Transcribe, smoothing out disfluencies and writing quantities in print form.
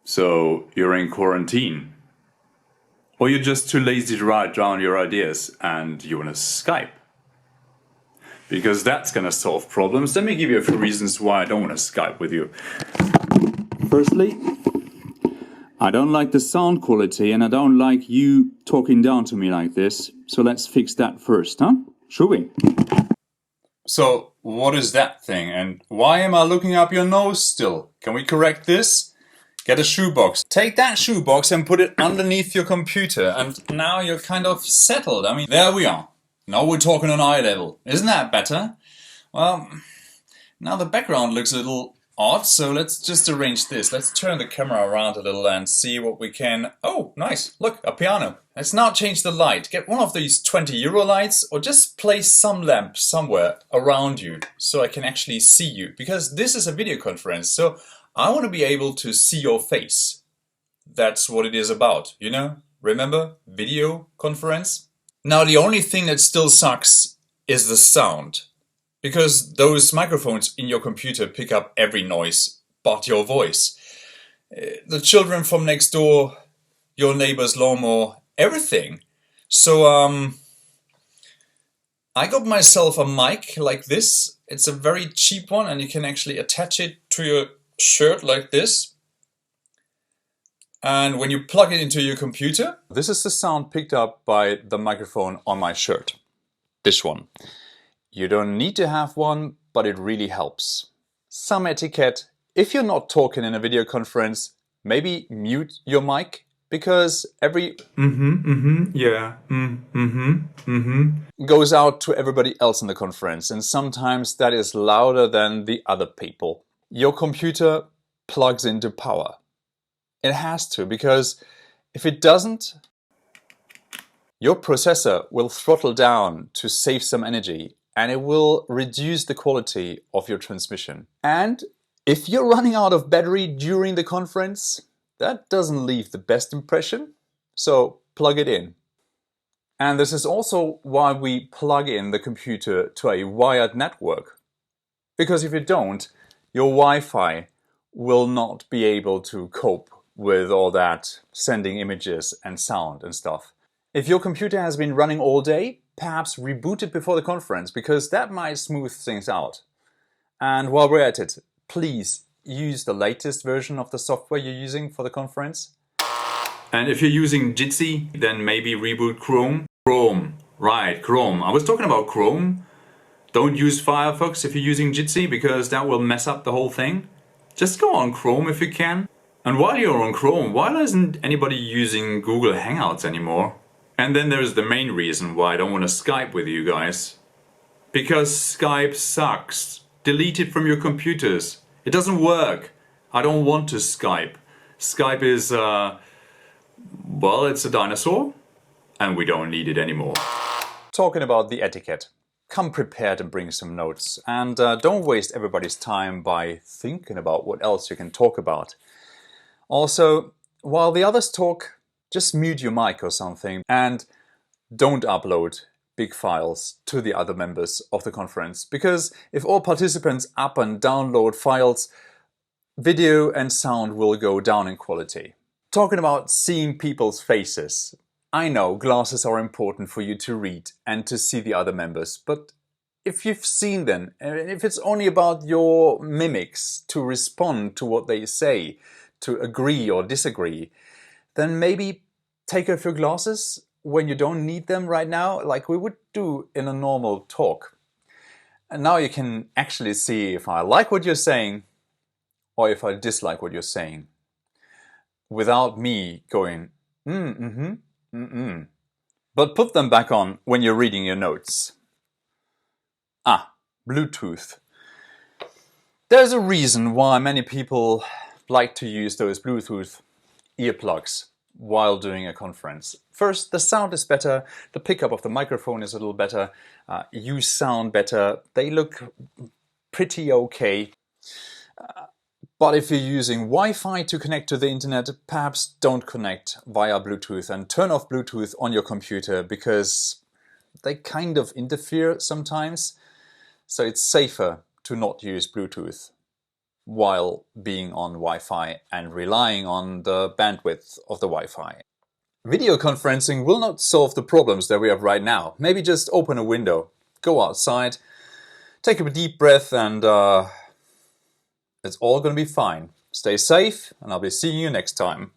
So you're in quarantine. Or you're just too lazy to write down your ideas and you want to Skype. Because that's gonna solve problems. Let me give you a few reasons why I don't want to Skype with you. Firstly, I don't like the sound quality and I don't like you talking down to me like this. So let's fix that first, huh? Should we? So, what is that thing? And why am I looking up your nose still? Can we correct this? Get a shoebox. Take that shoebox and put it underneath your computer. And now you're kind of settled. I mean, there we are. Now we're talking on eye level. Isn't that better? Well, now the background looks a little odd, so let's just arrange this. Let's turn the camera around a little and see what we can... Oh, nice. Look, a piano. Let's now change the light. Get one of these 20 euro lights or just place some lamp somewhere around you so I can actually see you. Because this is a video conference, so I want to be able to see your face. That's what it is about, you know? Remember? Video conference? Now the only thing that still sucks is the sound. Because those microphones in your computer pick up every noise but your voice. The children from next door, your neighbor's lawnmower, everything. So I got myself a mic like this. It's a very cheap one and you can actually attach it to your shirt like this. And when you plug it into your computer, this is the sound picked up by the microphone on my shirt. This one. You don't need to have one, but it really helps. Some etiquette. If you're not talking in a video conference, maybe mute your mic, because every goes out to everybody else in the conference, and sometimes that is louder than the other people. Your computer plugs into power. It has to, because if it doesn't, your processor will throttle down to save some energy and it will reduce the quality of your transmission. And if you're running out of battery during the conference, that doesn't leave the best impression, so plug it in. And this is also why we plug in the computer to a wired network. Because if you don't, your Wi-Fi will not be able to cope with all that sending images and sound and stuff. If your computer has been running all day, perhaps reboot it before the conference, because that might smooth things out. And while we're at it, please use the latest version of the software you're using for the conference. And if you're using Jitsi, then maybe reboot Chrome. Chrome, right, Chrome. I was talking about Chrome. Don't use Firefox if you're using Jitsi, because that will mess up the whole thing. Just go on Chrome if you can. And while you're on Chrome, why isn't anybody using Google Hangouts anymore? And then there's the main reason why I don't want to Skype with you guys. Because Skype sucks. Delete it from your computers. It doesn't work. I don't want to Skype. Skype is, well, it's a dinosaur. And we don't need it anymore. Talking about the etiquette. Come prepared and bring some notes. And don't waste everybody's time by thinking about what else you can talk about. Also, while the others talk, just mute your mic or something and don't upload big files to the other members of the conference. Because if all participants up and download files, video and sound will go down in quality. Talking about seeing people's faces. I know glasses are important for you to read and to see the other members, but if you've seen them, and if it's only about your mimics to respond to what they say, to agree or disagree, then maybe take off your glasses when you don't need them right now, like we would do in a normal talk. And now you can actually see if I like what you're saying or if I dislike what you're saying, without me going, But put them back on when you're reading your notes. Ah, Bluetooth. There's a reason why many people like to use those Bluetooth earplugs while doing a conference. First, the sound is better, the pickup of the microphone is a little better, you sound better, they look pretty okay. But if you're using Wi-Fi to connect to the internet, perhaps don't connect via Bluetooth and turn off Bluetooth on your computer, because they kind of interfere sometimes. So it's safer to not use Bluetooth. while being on Wi-Fi and relying on the bandwidth of the Wi-Fi. Video conferencing will not solve the problems that we have right now. Maybe just open a window, go outside, take a deep breath, and it's all going to be fine. Stay safe, and I'll be seeing you next time.